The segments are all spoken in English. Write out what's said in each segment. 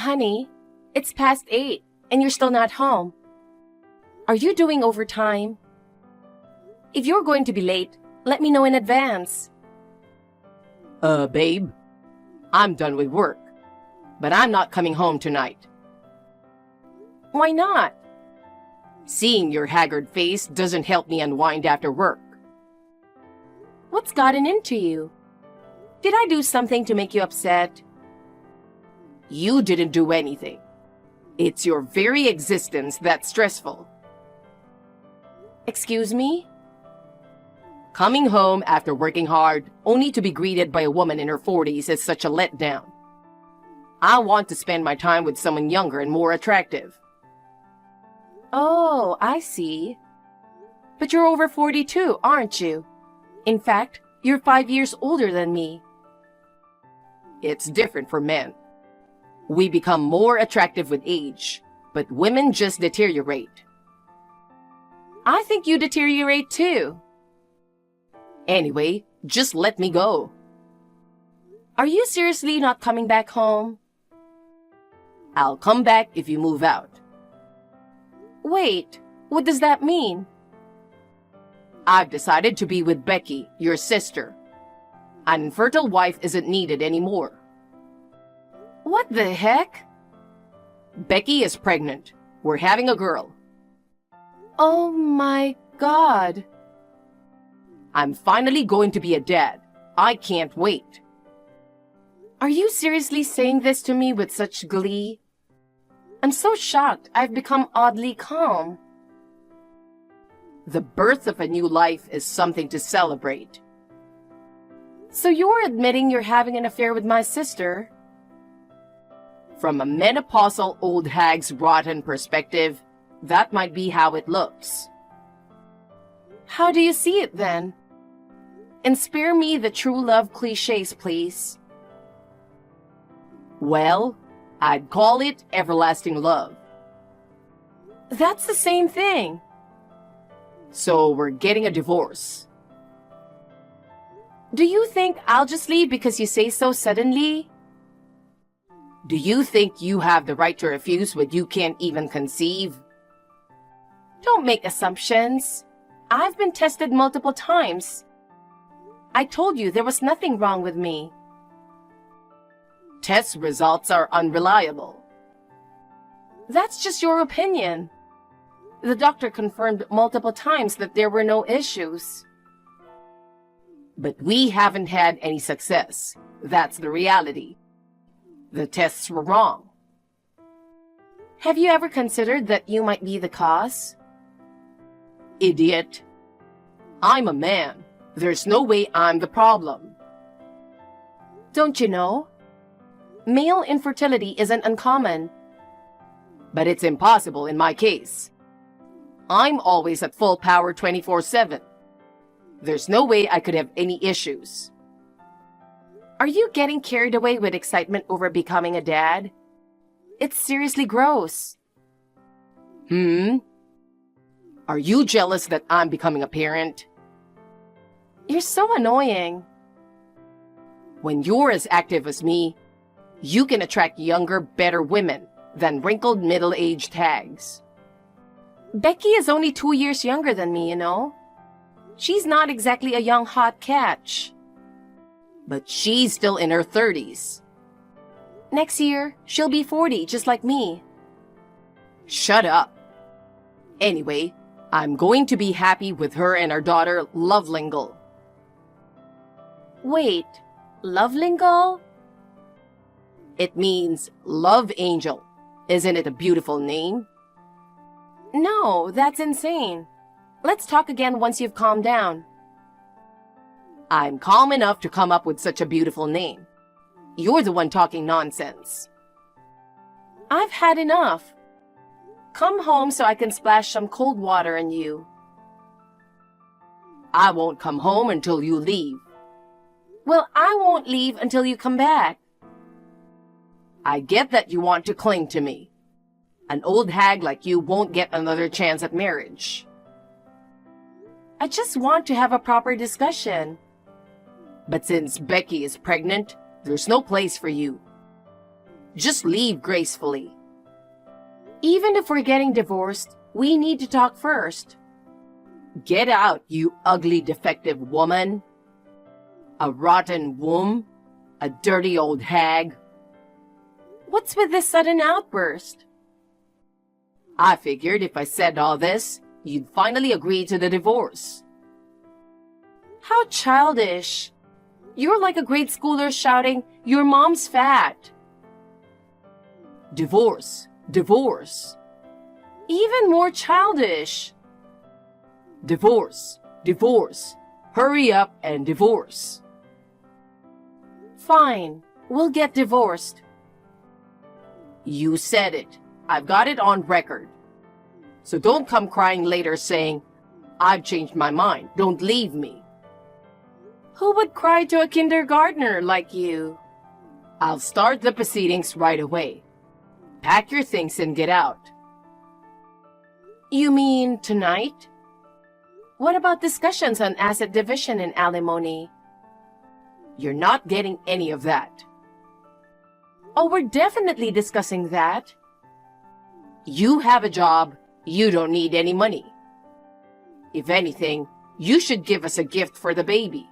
Honey, it's past 8 and you're still not home. Are you doing overtime? If you're going to be late, let me know in advance. Babe, I'm done with work, but I'm not coming home tonight. Why not? Seeing your haggard face doesn't help me unwind after work. What's gotten into you? Did I do something to make you upset? You didn't do anything. It's your very existence that's stressful. Excuse me? Coming home after working hard, only to be greeted by a woman in her 40s is such a letdown. I want to spend my time with someone younger and more attractive. Oh, I see. But you're over 42, aren't you? In fact, you're 5 years older than me. It's different for men. We become more attractive with age, but women just deteriorate. I think you deteriorate too. Anyway, just let me go. Are you seriously not coming back home? I'll come back if you move out. Wait, what does that mean? I've decided to be with Becky, your sister. An infertile wife isn't needed anymore. What the heck? Becky is pregnant. We're having a girl. Oh my God. I'm finally going to be a dad. I can't wait. Are you seriously saying this to me with such glee? I'm so shocked I've become oddly calm. The birth of a new life is something to celebrate. So you're admitting you're having an affair with my sister? From a menopausal old hag's rotten perspective, that might be how it looks. How do you see it then? And spare me the true love cliches, please. Well, I'd call it everlasting love. That's the same thing. So we're getting a divorce. Do you think I'll just leave because you say so suddenly? Do you think you have the right to refuse what you can't even conceive? Don't make assumptions. I've been tested multiple times. I told you there was nothing wrong with me. Test results are unreliable. That's just your opinion. The doctor confirmed multiple times that there were no issues. But we haven't had any success. That's the reality. The tests were wrong. Have you ever considered that you might be the cause? Idiot. I'm a man. There's no way I'm the problem. Don't you know? Male infertility isn't uncommon. But it's impossible in my case. I'm always at full power 24/7. There's no way I could have any issues. Are you getting carried away with excitement over becoming a dad? It's seriously gross. Are you jealous that I'm becoming a parent? You're so annoying. When you're as active as me, you can attract younger, better women than wrinkled middle-aged hags. Becky is only 2 years younger than me, you know. She's not exactly a young hot catch. But she's still in her 30s. Next year, she'll be 40, just like me. Shut up. Anyway, I'm going to be happy with her and our daughter, Lovelingle. Wait, Lovelingle? It means love angel. Isn't it a beautiful name? No, that's insane. Let's talk again once you've calmed down. I'm calm enough to come up with such a beautiful name. You're the one talking nonsense. I've had enough. Come home so I can splash some cold water on you. I won't come home until you leave. Well, I won't leave until you come back. I get that you want to cling to me. An old hag like you won't get another chance at marriage. I just want to have a proper discussion. But since Becky is pregnant, there's no place for you. Just leave gracefully. Even if we're getting divorced, we need to talk first. Get out, you ugly defective woman. A rotten womb. A dirty old hag. What's with this sudden outburst? I figured if I said all this, you'd finally agree to the divorce. How childish. You're like a grade schooler shouting, "Your mom's fat." Divorce. Divorce. Even more childish. Divorce. Divorce. Hurry up and divorce. Fine, we'll get divorced. You said it. I've got it on record. So don't come crying later saying, "I've changed my mind. Don't leave me." Who would cry to a kindergartner like you? I'll start the proceedings right away. Pack your things and get out. You mean tonight? What about discussions on asset division and alimony? You're not getting any of that. Oh, we're definitely discussing that. You have a job. You don't need any money. If anything, you should give us a gift for the baby.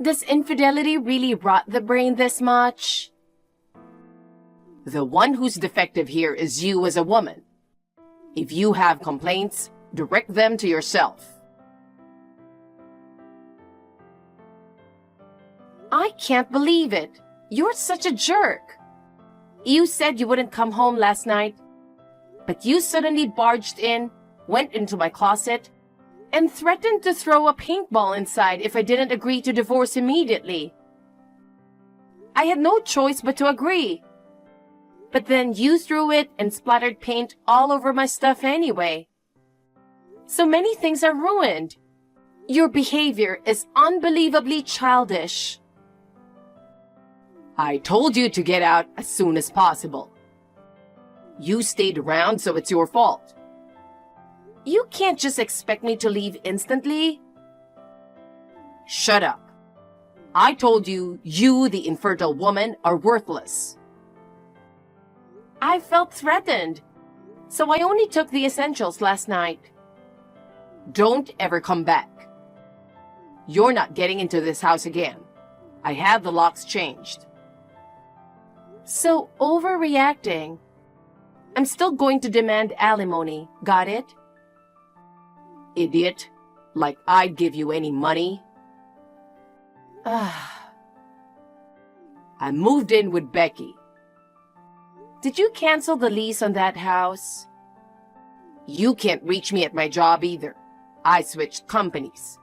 Does infidelity really rot the brain this much? The one who's defective here is you as a woman. If you have complaints, direct them to yourself. I can't believe it. You're such a jerk. You said you wouldn't come home last night, but you suddenly barged in, went into my closet, and threatened to throw a paintball inside if I didn't agree to divorce immediately. I had no choice but to agree. But then you threw it and splattered paint all over my stuff anyway. So many things are ruined. Your behavior is unbelievably childish. I told you to get out as soon as possible. You stayed around, so it's your fault. You can't just expect me to leave instantly. Shut up. I told you, the infertile woman, are worthless. I felt threatened, so I only took the essentials last night. Don't ever come back. You're not getting into this house again. I had the locks changed. So overreacting. I'm still going to demand alimony. Got it? Idiot. Like I'd give you any money. Ah. I moved in with Becky. Did you cancel the lease on that house? You can't reach me at my job either. I switched companies.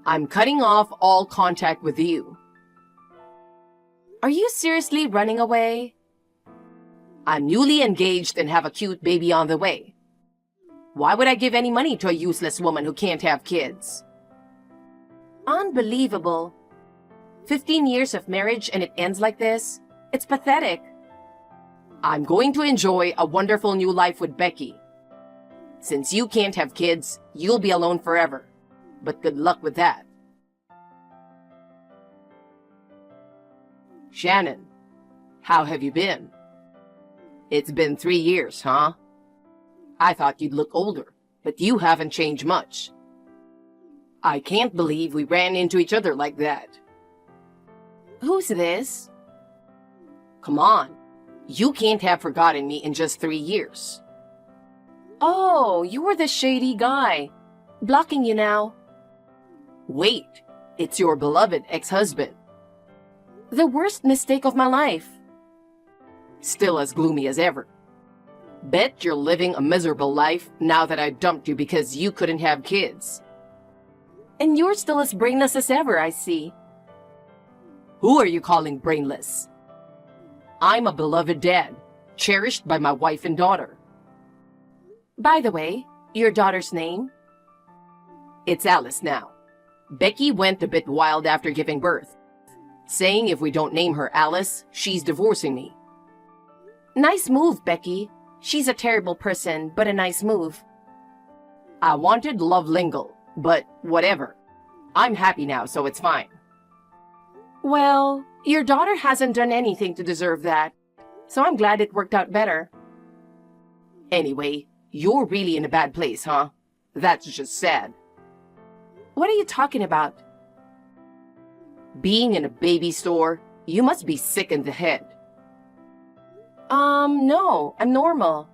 I'm cutting off all contact with you. Are you seriously running away? I'm newly engaged and have a cute baby on the way. Why would I give any money to a useless woman who can't have kids? Unbelievable. 15 years of marriage and it ends like this? It's pathetic. I'm going to enjoy a wonderful new life with Becky. Since you can't have kids, you'll be alone forever. But good luck with that. Shannon, how have you been? It's been 3 years, huh? I thought you'd look older, but you haven't changed much. I can't believe we ran into each other like that. Who's this? Come on, you can't have forgotten me in just 3 years. Oh, you were the shady guy. Blocking you now. Wait, it's your beloved ex-husband. The worst mistake of my life. Still as gloomy as ever. Bet you're living a miserable life now that I dumped you because you couldn't have kids. And you're still as brainless as ever, I see. Who are you calling brainless? I'm a beloved dad, cherished by my wife and daughter. By the way, your daughter's name? It's Alice now. Becky went a bit wild after giving birth, saying if we don't name her Alice, she's divorcing me. Nice move, Becky. She's a terrible person, but a nice move. I wanted love lingo, but whatever. I'm happy now, so it's fine. Well, Your daughter hasn't done anything to deserve that, so I'm glad it worked out better. Anyway, you're really in a bad place, huh? That's just sad. What are you talking about? Being in a baby store, you must be sick in the head. No, I'm normal.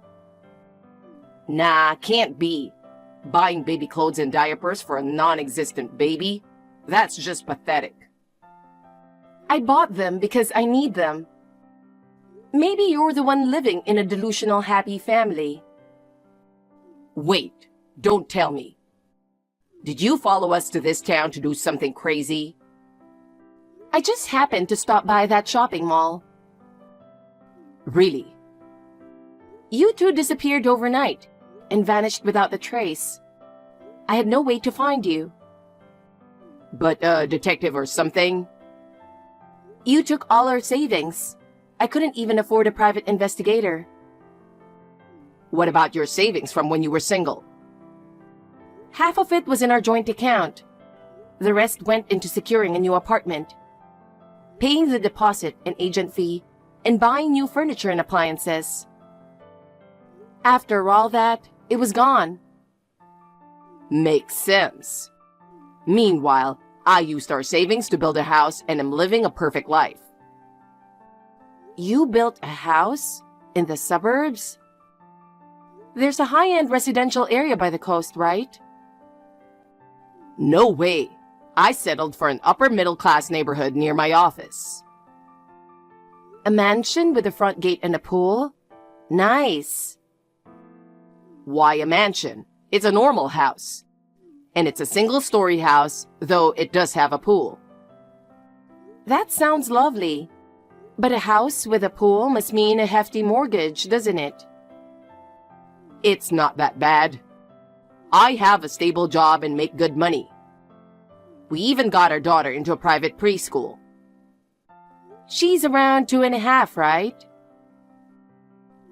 Nah, can't be. Buying baby clothes and diapers for a non-existent baby? That's just pathetic. I bought them because I need them. Maybe you're the one living in a delusional happy family. Wait, don't tell me. Did you follow us to this town to do something crazy? I just happened to stop by that shopping mall. Really? You two disappeared overnight and vanished without a trace. I had no way to find you. But a detective or something? You took all our savings. I couldn't even afford a private investigator. What about your savings from when you were single? Half of it was in our joint account. The rest went into securing a new apartment, paying the deposit and agent fee, and buying new furniture and appliances. After all that, it was gone. Makes sense. Meanwhile, I used our savings to build a house and am living a perfect life. You built a house? In the suburbs? There's a high-end residential area by the coast, right? No way. I settled for an upper-middle-class neighborhood near my office. A mansion with a front gate and a pool? Nice. Why a mansion? It's a normal house. And it's a single-story house, though it does have a pool. That sounds lovely. But a house with a pool must mean a hefty mortgage, doesn't it? It's not that bad. I have a stable job and make good money. We even got our daughter into a private preschool. She's around 2.5, right?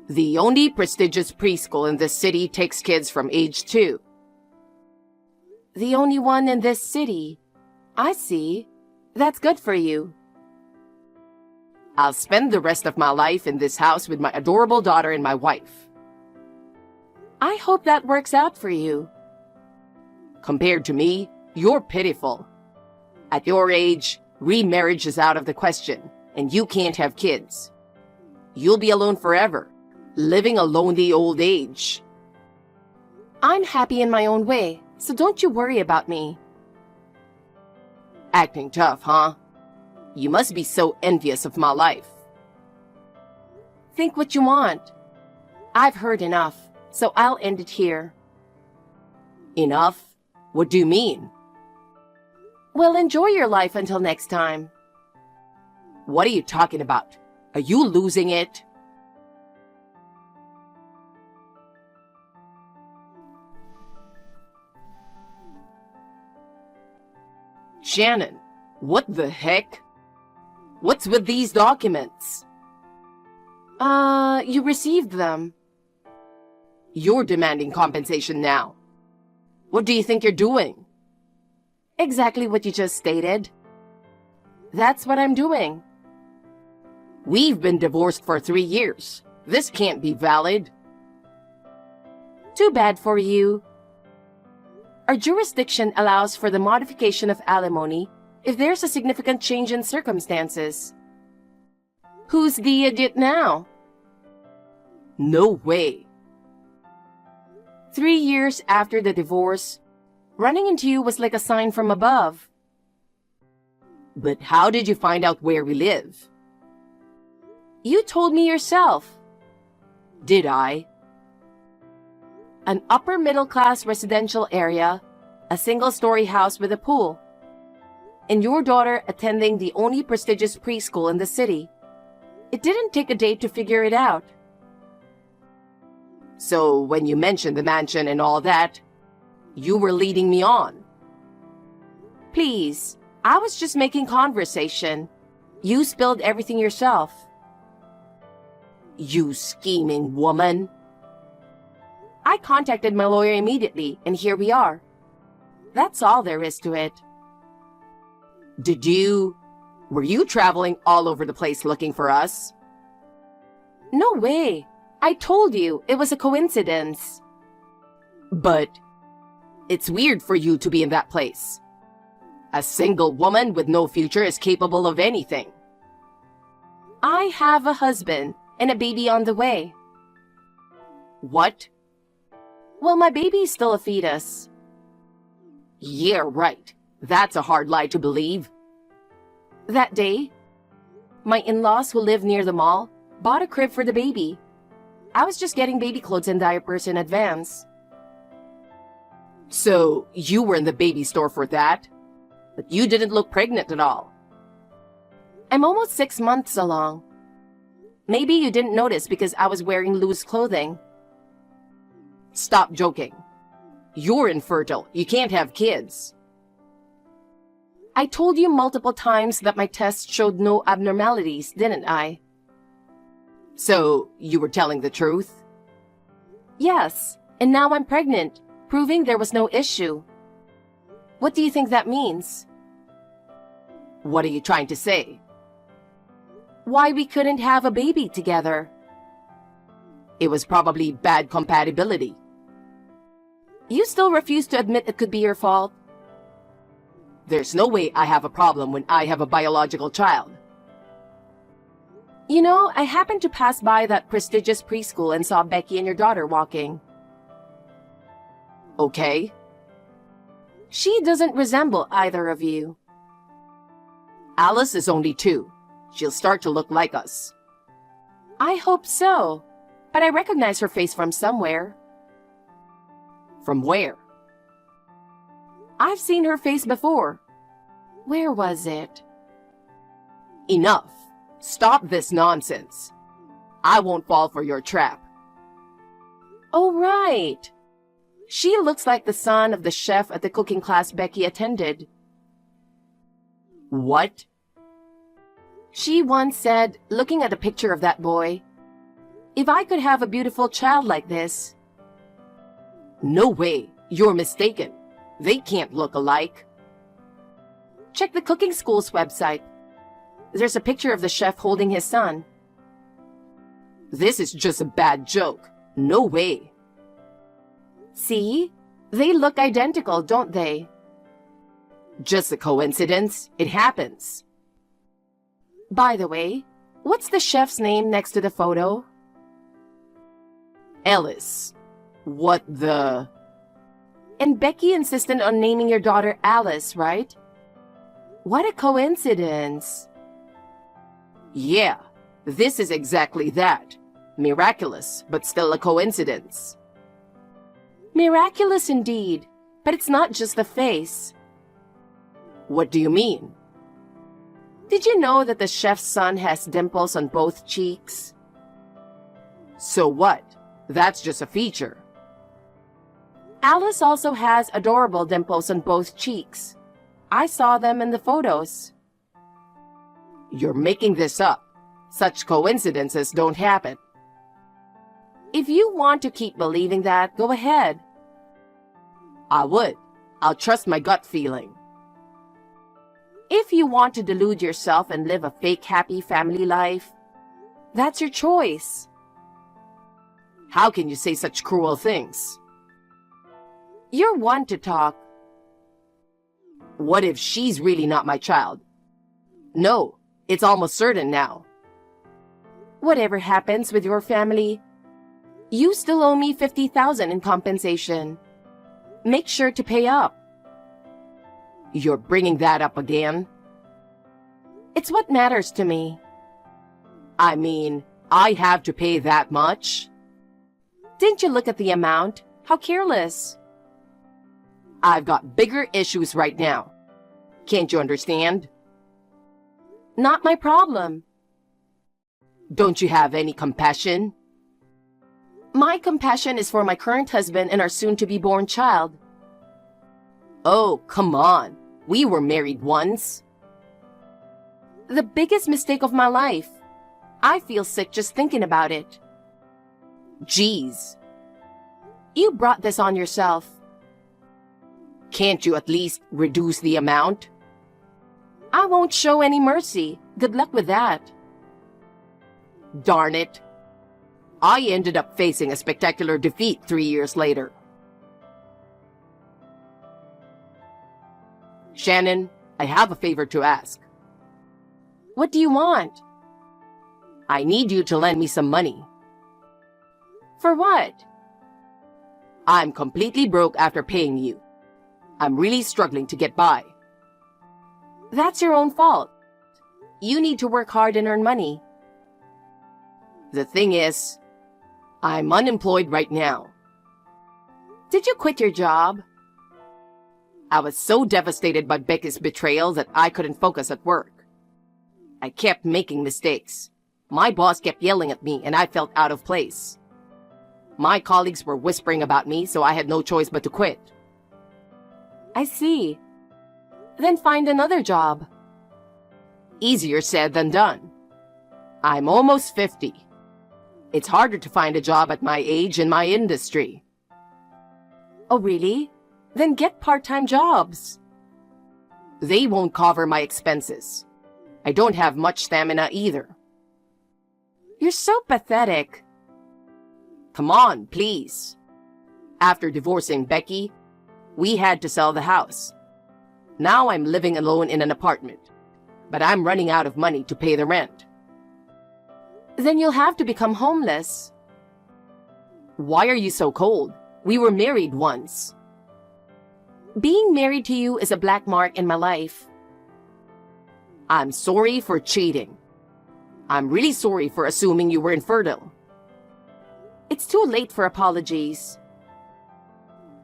The only prestigious preschool in this city takes kids from age 2. The only one in this city. I see. That's good for you. I'll spend the rest of my life in this house with my adorable daughter and my wife. I hope that works out for you. Compared to me, you're pitiful. At your age, remarriage is out of the question, and you can't have kids. You'll be alone forever, living a lonely old age. I'm happy in my own way, so don't you worry about me. Acting tough, huh? You must be so envious of my life. Think what you want. I've heard enough, so I'll end it here. Enough? What do you mean? Well, enjoy your life until next time. What are you talking about? Are you losing it? Shannon, what the heck? What's with these documents? You received them. You're demanding compensation now. What do you think you're doing? Exactly what you just stated. That's what I'm doing. We've been divorced for 3 years. This can't be valid. Too bad for you. Our jurisdiction allows for the modification of alimony if there's a significant change in circumstances. Who's the idiot now? No way. 3 years after the divorce, running into you was like a sign from above. But how did you find out where we live? You told me yourself. Did I? An upper middle class residential area, a single-story house with a pool, and your daughter attending the only prestigious preschool in the city. It didn't take a day to figure it out. So when you mentioned the mansion and all that, you were leading me on. Please, I was just making conversation. You spilled everything yourself. You scheming woman. I contacted my lawyer immediately, and here we are. That's all there is to it. Did you? Were you traveling all over the place looking for us? No way. I told you it was a coincidence. But it's weird for you to be in that place. A single woman with no future is capable of anything. I have a husband and a baby on the way. What? Well, my baby is still a fetus. Yeah, right. That's a hard lie to believe. That day, my in-laws who live near the mall bought a crib for the baby. I was just getting baby clothes and diapers in advance. So you were in the baby store for that? But you didn't look pregnant at all. I'm almost 6 months along. Maybe you didn't notice because I was wearing loose clothing. Stop joking. You're infertile. You can't have kids. I told you multiple times that my tests showed no abnormalities, didn't I? So you were telling the truth? Yes, and now I'm pregnant, proving there was no issue. What do you think that means? What are you trying to say? Why we couldn't have a baby together. It was probably bad compatibility. You still refuse to admit it could be your fault? There's no way I have a problem when I have a biological child. You know, I happened to pass by that prestigious preschool and saw Becky and your daughter walking. Okay. She doesn't resemble either of you. Alice is only 2. She'll start to look like us. I hope so, but I recognize her face from somewhere. From where? I've seen her face before. Where was it? Enough. Stop this nonsense. I won't fall for your trap. Oh, right. She looks like the son of the chef at the cooking class Becky attended. What? She once said, looking at a picture of that boy, "If I could have a beautiful child like this." No way. You're mistaken. They can't look alike. Check the cooking school's website. There's a picture of the chef holding his son. This is just a bad joke. No way. See? They look identical, don't they? Just a coincidence. It happens. By the way, what's the chef's name next to the photo? Ellis. What the... And Becky insisted on naming your daughter Alice, right? What a coincidence. Yeah, this is exactly that. Miraculous, but still a coincidence. Miraculous indeed, but it's not just the face. What do you mean? Did you know that the chef's son has dimples on both cheeks? So what? That's just a feature. Alice also has adorable dimples on both cheeks. I saw them in the photos. You're making this up. Such coincidences don't happen. If you want to keep believing that, go ahead. I would. I'll trust my gut feeling. If you want to delude yourself and live a fake happy family life, that's your choice. How can you say such cruel things? You're one to talk. What if she's really not my child? No, it's almost certain now. Whatever happens with your family, you still owe me $50,000 in compensation. Make sure to pay up. You're bringing that up again? It's what matters to me. I mean, I have to pay that much? Didn't you look at the amount? How careless. I've got bigger issues right now. Can't you understand? Not my problem. Don't you have any compassion? My compassion is for my current husband and our soon-to-be-born child. Oh, come on. We were married once. The biggest mistake of my life. I feel sick just thinking about it. Jeez. You brought this on yourself. Can't you at least reduce the amount? I won't show any mercy. Good luck with that. Darn it. I ended up facing a spectacular defeat 3 years later. Shannon, I have a favor to ask. What do you want? I need you to lend me some money. For what? I'm completely broke after paying you. I'm really struggling to get by. That's your own fault. You need to work hard and earn money. The thing is, I'm unemployed right now. Did you quit your job? I was so devastated by Becky's betrayal that I couldn't focus at work. I kept making mistakes. My boss kept yelling at me and I felt out of place. My colleagues were whispering about me, so I had no choice but to quit. I see. Then find another job. Easier said than done. I'm almost 50. It's harder to find a job at my age in my industry. Oh, really? Then get part-time jobs. They won't cover my expenses. I don't have much stamina either. You're so pathetic. Come on, please. After divorcing Becky, we had to sell the house. Now I'm living alone in an apartment, but I'm running out of money to pay the rent. Then you'll have to become homeless. Why are you so cold? We were married once. Being married to you is a black mark in my life. I'm sorry for cheating. I'm really sorry for assuming you were infertile. It's too late for apologies.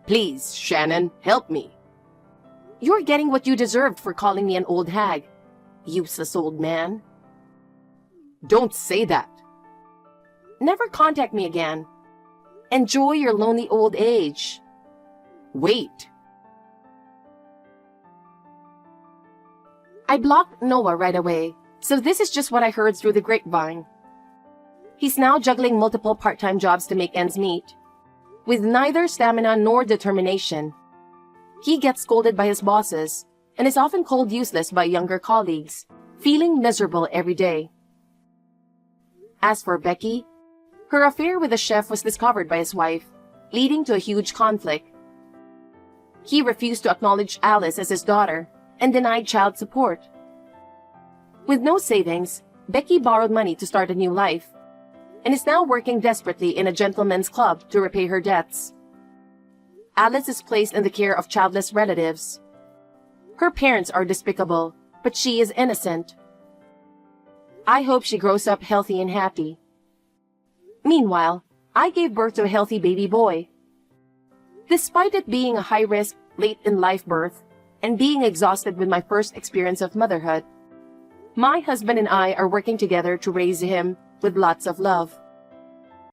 Please, Shannon, help me. You're getting what you deserved for calling me an old hag. Useless old man. Don't say that. Never contact me again. Enjoy your lonely old age. Wait. I blocked Noah right away, so this is just what I heard through the grapevine. He's now juggling multiple part-time jobs to make ends meet. With neither stamina nor determination, he gets scolded by his bosses and is often called useless by younger colleagues, feeling miserable every day. As for Becky, her affair with the chef was discovered by his wife, leading to a huge conflict. He refused to acknowledge Alice as his daughter and denied child support. With no savings, Becky borrowed money to start a new life and is now working desperately in a gentleman's club to repay her debts. Alice is placed in the care of childless relatives. Her parents are despicable, but she is innocent. I hope she grows up healthy and happy. Meanwhile, I gave birth to a healthy baby boy. Despite it being a high-risk, late-in-life birth and being exhausted with my first experience of motherhood, my husband and I are working together to raise him with lots of love.